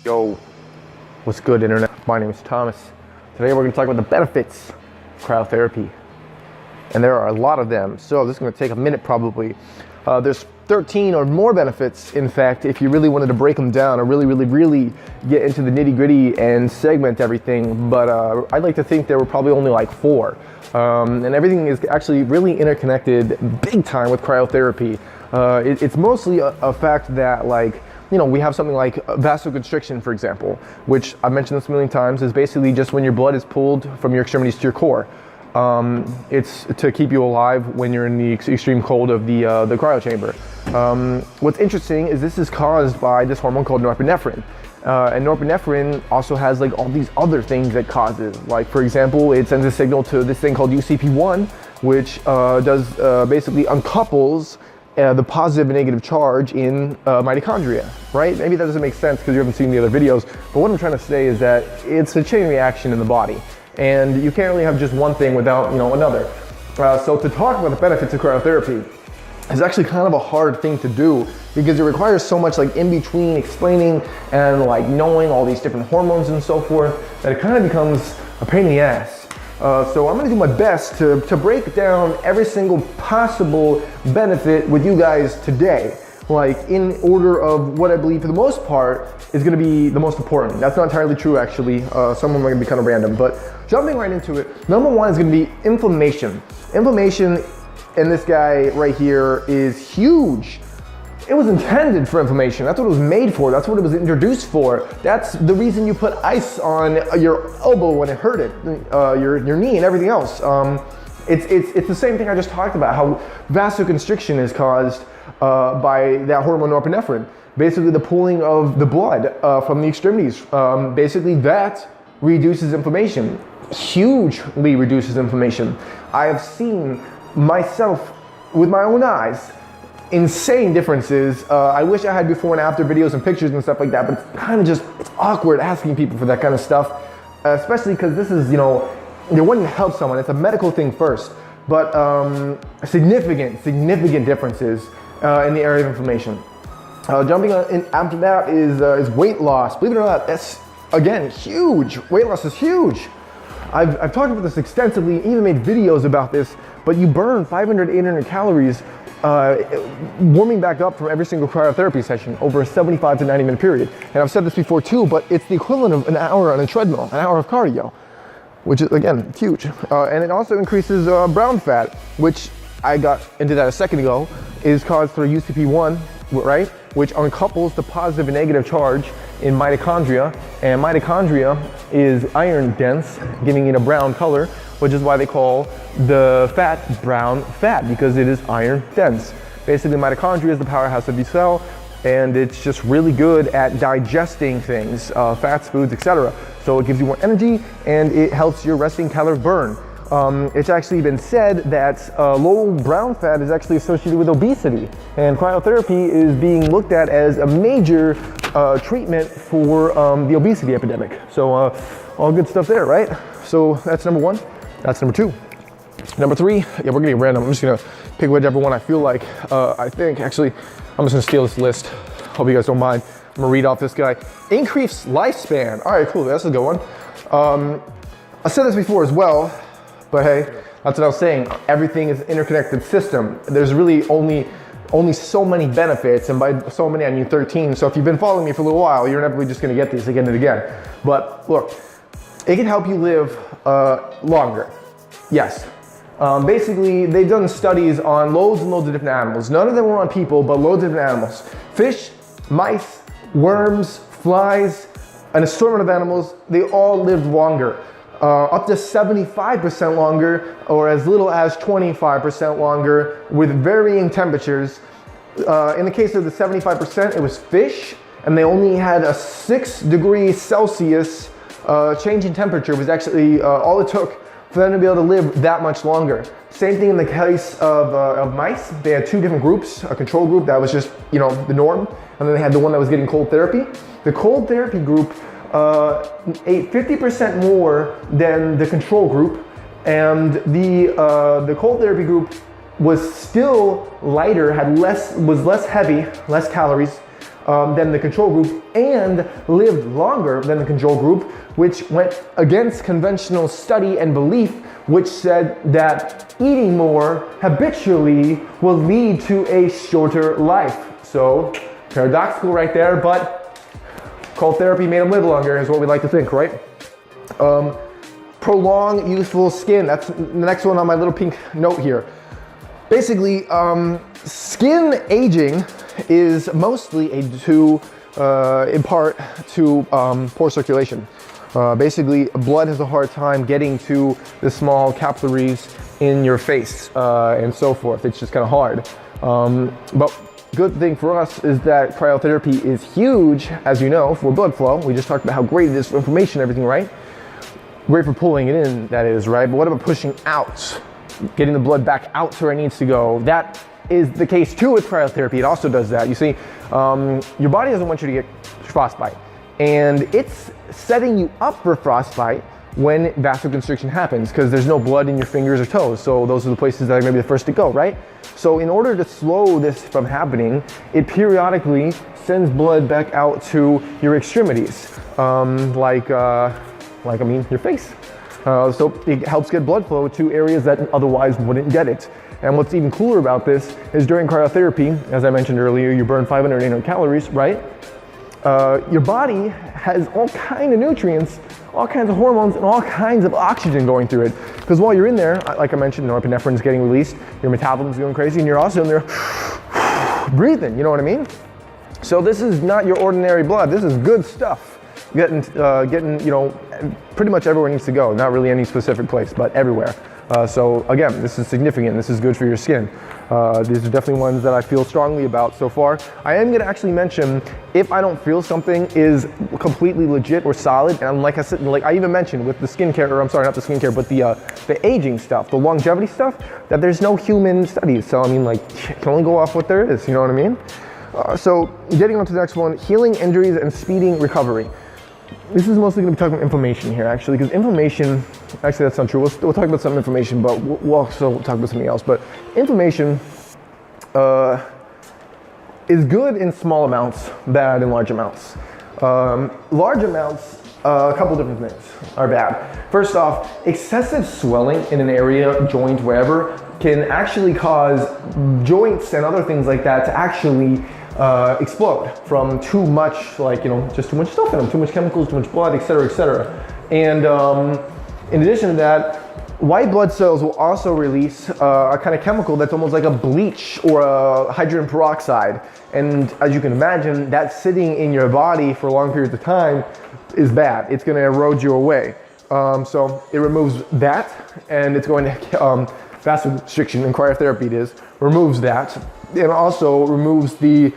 Yo, what's good, internet? My name is Thomas. Today we're going to talk about the benefits of cryotherapy. And there are a lot of them, so this is going to take a minute probably. There's 13 or more benefits, in fact, if you really wanted to break them down or really get into the nitty-gritty and segment everything. But I'd like to think there were probably only like 4. And everything is actually really interconnected big time with cryotherapy. It's mostly a fact that, like, you know, we have something like vasoconstriction, for example, which I've mentioned this a million times, is basically just when your blood is pulled from your extremities to your core. It's to keep you alive when you're in the extreme cold of the cryo chamber. What's interesting is this is caused by this hormone called norepinephrine. And norepinephrine also has like all these other things that causes. Like, for example, it sends a signal to this thing called UCP1, which basically uncouples the positive and negative charge in mitochondria, right? Maybe that doesn't make sense because you haven't seen the other videos, but what I'm trying to say is that it's a chain reaction in the body, and you can't really have just one thing without, another. So to talk about the benefits of cryotherapy is actually kind of a hard thing to do because it requires so much like in between explaining and like knowing all these different hormones and so forth that it kind of becomes a pain in the ass. So I'm gonna do my best to break down every single possible benefit with you guys today, like in order of what I believe for the most part is gonna be the most important. That's not entirely true actually. Some of them are gonna be kind of random, but jumping right into it, number 1 is gonna be inflammation. Inflammation in this guy right here is huge. It was intended for inflammation. That's what it was made for. That's what it was introduced for. That's the reason you put ice on your elbow when it hurt it, your knee and everything else. It's the same thing I just talked about, how vasoconstriction is caused by that hormone norepinephrine. Basically the pooling of the blood from the extremities. Basically that reduces inflammation, hugely reduces inflammation. I have seen myself with my own eyes insane differences. I wish I had before and after videos and pictures and stuff like that, but it's kind of just, it's awkward asking people for that kind of stuff, especially because this is, it wouldn't help someone. It's a medical thing first, but significant differences in the area of inflammation. Jumping on in after that is weight loss. Believe it or not, that's, again, huge. Weight loss is huge. I've talked about this extensively, even made videos about this, but you burn 500, 800 calories warming back up from every single cryotherapy session over a 75 to 90 minute period. And I've said this before too, but it's the equivalent of an hour on a treadmill, an hour of cardio, which is, again, huge. And it also increases brown fat, which I got into that a second ago, is caused through UCP1, right? Which uncouples the positive and negative charge in mitochondria. And mitochondria is iron dense, giving it a brown color, which is why they call the fat brown fat, because it is iron dense. Basically, mitochondria is the powerhouse of the cell, and it's just really good at digesting things, fats, foods, etc. So it gives you more energy, and it helps your resting calorie burn. It's actually been said that low brown fat is actually associated with obesity, and cryotherapy is being looked at as a major treatment for the obesity epidemic. So all good stuff there, right? So that's number 1. That's number 2. Number 3, yeah, we're getting random. I'm just gonna pick whichever one I feel like. I think, actually, I'm just gonna steal this list. Hope you guys don't mind. I'm gonna read off this guy. Increased lifespan. All right, cool, that's a good one. I said this before as well, but hey, that's what I was saying. Everything is an interconnected system. There's really only so many benefits, and by so many I mean 13. So if you've been following me for a little while, you're inevitably just gonna get these again and again. But look, it can help you live longer. Yes. Basically, they've done studies on loads and loads of different animals. None of them were on people, but loads of different animals. Fish, mice, worms, flies, an assortment of animals, they all lived longer. Up to 75% longer, or as little as 25% longer, with varying temperatures. In the case of the 75%, it was fish, and they only had a 6 degrees Celsius change in temperature was actually all it took for them to be able to live that much longer. Same thing in the case of mice. They had 2 different groups, a control group that was just, the norm, and then they had the one that was getting cold therapy. The cold therapy group ate 50% more than the control group, and the cold therapy group was still lighter, was less heavy, less calories, than the control group and lived longer than the control group, which went against conventional study and belief, which said that eating more habitually will lead to a shorter life. So paradoxical right there, but cold therapy made them live longer is what we like to think, right? Prolong youthful skin. That's the next one on my little pink note here. Basically, skin aging is mostly in part to poor circulation. Basically, blood has a hard time getting to the small capillaries in your face and so forth. It's just kind of hard. But good thing for us is that cryotherapy is huge, as you know, for blood flow. We just talked about how great it is for inflammation and everything, right? Great for pulling it in, that is, right? But what about pushing out? Getting the blood back out to where it needs to go? That is the case too with cryotherapy. It also does that. You see, your body doesn't want you to get frostbite. And it's setting you up for frostbite when vasoconstriction happens, because there's no blood in your fingers or toes. So those are the places that are gonna be the first to go, right? So in order to slow this from happening, it periodically sends blood back out to your extremities, your face. So it helps get blood flow to areas that otherwise wouldn't get it. And what's even cooler about this is during cryotherapy, as I mentioned earlier, you burn 500 to 800 calories, right? Your body has all kinds of nutrients, all kinds of hormones, and all kinds of oxygen going through it. Because while you're in there, like I mentioned, norepinephrine is getting released, your metabolism is going crazy, and you're also in there breathing, you know what I mean? So this is not your ordinary blood. This is good stuff. Getting, pretty much everywhere it needs to go. Not really any specific place, but everywhere. So again, this is significant. This is good for your skin. These are definitely ones that I feel strongly about so far. I am gonna actually mention if I don't feel something is completely legit or solid, and like I said, like I even mentioned with the skincare, or I'm sorry, not the skincare, but the aging stuff, the longevity stuff, that there's no human studies. So I mean, like, you can only go off what there is, you know what I mean? So getting on to the next one, healing injuries and speeding recovery. This is mostly going to be talking about inflammation here, actually, because inflammation, actually that's not true. We'll talk about some inflammation, but we'll also talk about something else. But inflammation is good in small amounts, bad in large amounts. Large amounts, a couple different things are bad. First off, excessive swelling in an area, joint, wherever, can actually cause joints and other things like that to actually explode from too much, just too much stuff in them, too much chemicals, too much blood, etc., etc. And in addition to that, white blood cells will also release a kind of chemical that's almost like a bleach or a hydrogen peroxide. And as you can imagine, that sitting in your body for long periods of time is bad. It's going to erode you away. So it removes that, and it's going to vasoconstriction in cryotherapy removes that, and also removes the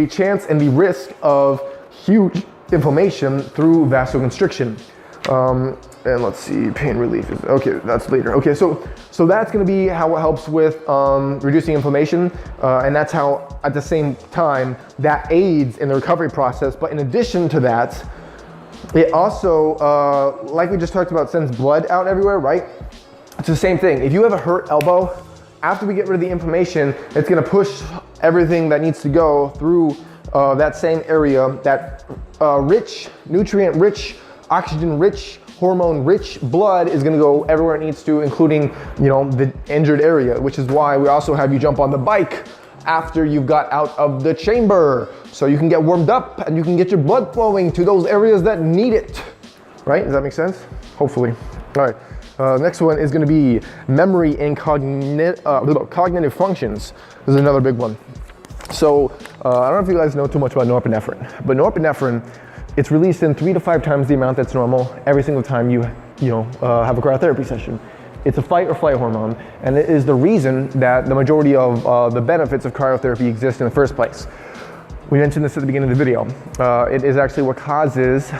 chance and the risk of huge inflammation through vasoconstriction. And let's see, pain relief is, okay, that's later. Okay, so that's gonna be how it helps with reducing inflammation, and that's how, at the same time, that aids in the recovery process. But in addition to that, it also, like we just talked about, sends blood out everywhere, right? It's the same thing. If you have a hurt elbow, after we get rid of the inflammation, it's gonna push everything that needs to go through that same area. That rich, nutrient-rich, oxygen-rich, hormone-rich blood is gonna go everywhere it needs to, including, the injured area, which is why we also have you jump on the bike after you've got out of the chamber, so you can get warmed up and you can get your blood flowing to those areas that need it. Right? Does that make sense? Hopefully. All right. Next one is going to be memory and cognitive functions. This is another big one. So I don't know if you guys know too much about norepinephrine, but norepinephrine, it's released in 3 to 5 times the amount that's normal every single time you have a cryotherapy session. It's a fight or flight hormone, and it is the reason that the majority of the benefits of cryotherapy exist in the first place. We mentioned this at the beginning of the video. It is actually what causes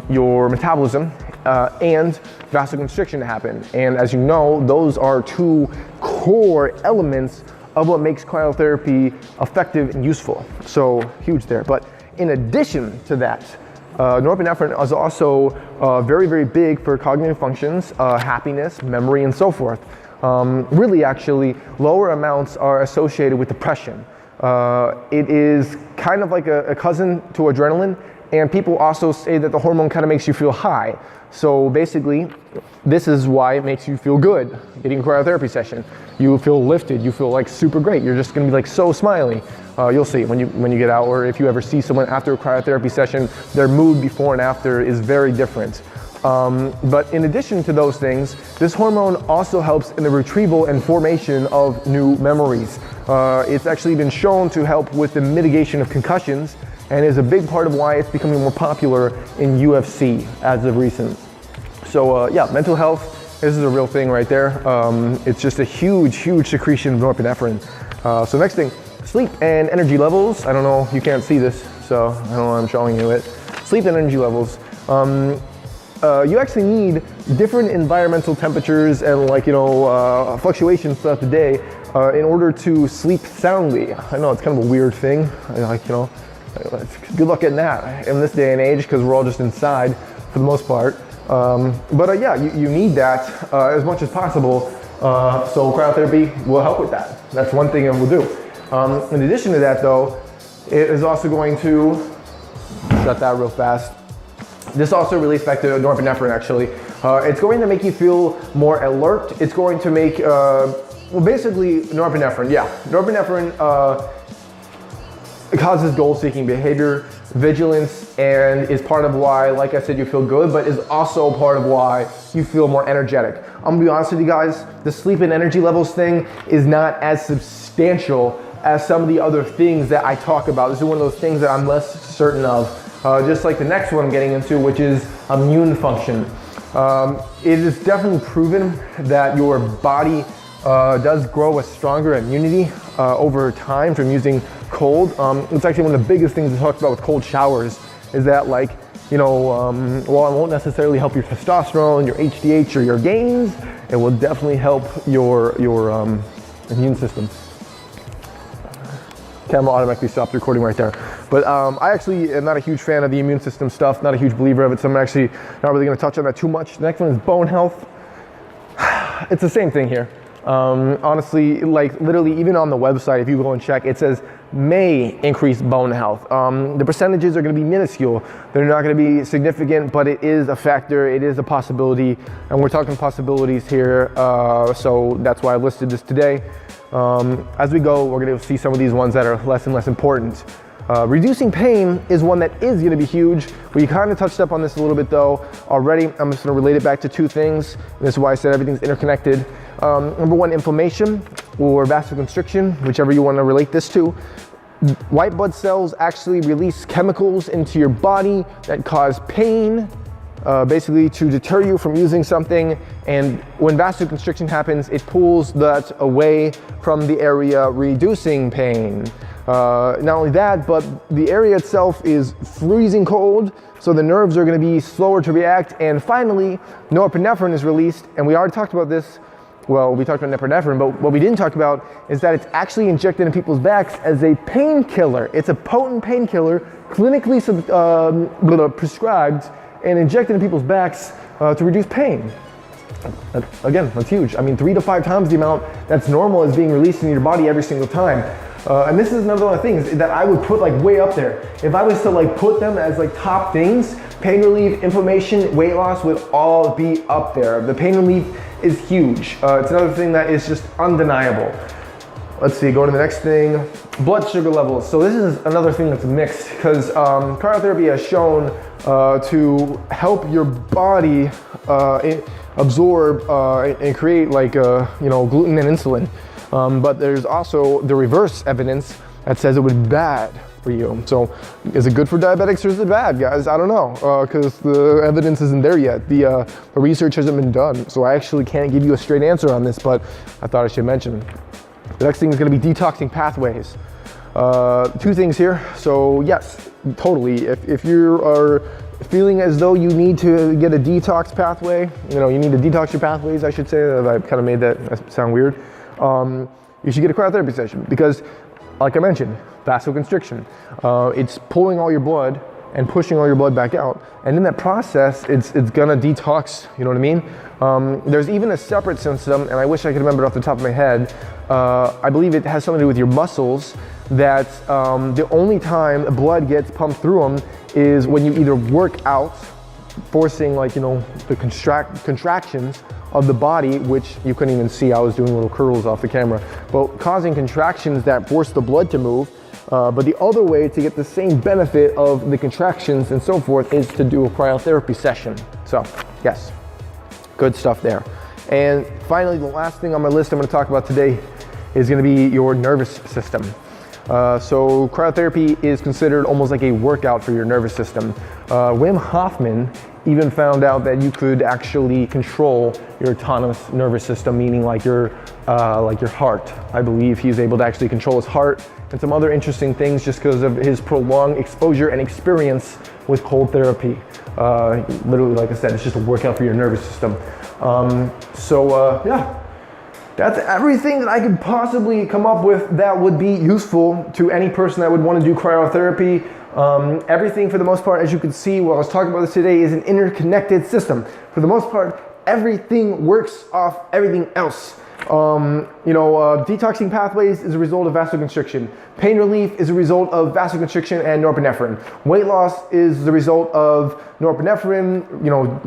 your metabolism and vasoconstriction to happen. And as you know, those are 2 core elements of what makes cryotherapy effective and useful. So huge there. But in addition to that, norepinephrine is also very, very big for cognitive functions, happiness, memory, and so forth. Really, actually, lower amounts are associated with depression. It is kind of like a cousin to adrenaline, and people also say that the hormone kind of makes you feel high. So basically, this is why it makes you feel good getting a cryotherapy session. You feel lifted, you feel like super great. You're just gonna be like so smiley. You'll see when you get out, or if you ever see someone after a cryotherapy session, their mood before and after is very different. But in addition to those things, this hormone also helps in the retrieval and formation of new memories. It's actually been shown to help with the mitigation of concussions, and is a big part of why it's becoming more popular in UFC as of recent. So yeah, mental health, this is a real thing right there. It's just a huge secretion of norepinephrine. So next thing, sleep and energy levels. I don't know, you can't see this, so I don't know why I'm showing you it. Sleep and energy levels. You actually need different environmental temperatures and fluctuations throughout the day in order to sleep soundly. I know it's kind of a weird thing, good luck getting that in this day and age because we're all just inside for the most part. Yeah, you need that as much as possible. So cryotherapy will help with that. That's one thing it will do. In addition to that though, it is also going to, shut that real fast. This also relates back to norepinephrine actually. It's going to make you feel more alert. It's going to make, basically norepinephrine, yeah. Norepinephrine causes goal-seeking behavior, vigilance, and is part of why, like I said, you feel good, but is also part of why you feel more energetic. I'm gonna be honest with you guys, the sleep and energy levels thing is not as substantial as some of the other things that I talk about. This is one of those things that I'm less certain of. Just like the next one I'm getting into, which is immune function. It is definitely proven that your body does grow a stronger immunity over time from using cold. It's actually one of the biggest things we talked about with cold showers is that while it won't necessarily help your testosterone, your HDH, or your gains, it will definitely help your immune system. Camera automatically stopped recording right there. But I actually am not a huge fan of the immune system stuff, not a huge believer of it, so I'm actually not really gonna touch on that too much. The next one is bone health. It's the same thing here. Honestly, like literally even on the website, if you go and check, it says may increase bone health. The percentages are gonna be minuscule. They're not gonna be significant, but it is a factor, it is a possibility, and we're talking possibilities here, so that's why I listed this today. As we go, we're gonna see some of these ones that are less and less important. Reducing pain is one that is gonna be huge. We kind of touched up on this a little bit though already. I'm just gonna relate it back to two things. This is why I said everything's interconnected. Number one, inflammation or vasoconstriction, whichever you wanna relate this to. White blood cells actually release chemicals into your body that cause pain, basically to deter you from using something. And when vasoconstriction happens, it pulls that away from the area, reducing pain. Not only that, but the area itself is freezing cold, so the nerves are gonna be slower to react. And finally, norepinephrine is released, and we already talked about this. Well, we talked about norepinephrine, but what we didn't talk about is that it's actually injected in people's backs as a painkiller. It's a potent painkiller, clinically prescribed and injected in people's backs to reduce pain. Again, that's huge. I mean, 3 to 5 times the amount that's normal is being released in your body every single time. And this is another one of the things that I would put like way up there. If I was to like put them as like top things, pain relief, inflammation, weight loss would all be up there. The pain relief is huge. It's another thing that is just undeniable. Let's see, go to the next thing. Blood sugar levels. So this is another thing that's mixed because cryotherapy has shown to help your body absorb and create like gluten and insulin. But there's also the reverse evidence that says it would be bad for you. So is it good for diabetics or is it bad, guys? I don't know, because the evidence isn't there yet. The research hasn't been done. So I actually can't give you a straight answer on this, but I thought I should mention. The next thing is gonna be detoxing pathways. 2 things here. So yes, totally. If you are feeling as though you need to get a detox pathway, you need to detox your pathways, I should say. I kind of made that sound weird. You should get a cryotherapy session because, like I mentioned, vasoconstriction. It's pulling all your blood and pushing all your blood back out. And in that process, it's gonna detox, you know what I mean? There's even a separate system, and I wish I could remember it off the top of my head. I believe it has something to do with your muscles, that the only time blood gets pumped through them is when you either work out, forcing, like, you know, the contractions of the body, which you couldn't even see. I was doing little curls off the camera, but causing contractions that force the blood to move. But the other way to get the same benefit of the contractions and so forth is to do a cryotherapy session. So yes, good stuff there. And finally, the last thing on my list I'm going to talk about today is going to be your nervous system. So cryotherapy is considered almost like a workout for your nervous system. Wim Hoffman even found out that you could actually control your autonomous nervous system, meaning like your heart. I believe he's able to actually control his heart and some other interesting things just because of his prolonged exposure and experience with cold therapy. Literally, like I said, it's just a workout for your nervous system. Yeah. That's everything that I could possibly come up with that would be useful to any person that would want to do cryotherapy. Everything, for the most part, as you can see while I was talking about this today, is an interconnected system. For the most part, everything works off everything else. Detoxing pathways is a result of vasoconstriction. Pain relief is a result of vasoconstriction and norepinephrine. Weight loss is the result of norepinephrine,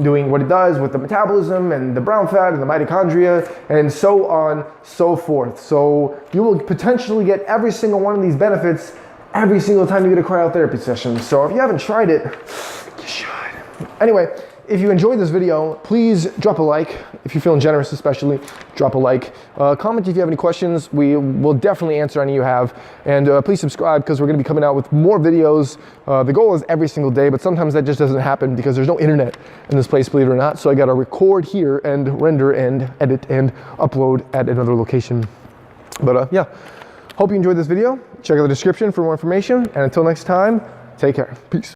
doing what it does with the metabolism and the brown fat and the mitochondria and so on, so forth. So you will potentially get every single one of these benefits every single time you get a cryotherapy session. So if you haven't tried it, you should. Anyway, if you enjoyed this video, please drop a like. If you're feeling generous especially, drop a like. Comment if you have any questions. We will definitely answer any you have. And please subscribe, because we're gonna be coming out with more videos. The goal is every single day, but sometimes that just doesn't happen because there's no internet in this place, believe it or not. So I gotta record here and render and edit and upload at another location. But yeah, hope you enjoyed this video. Check out the description for more information. And until next time, take care. Peace.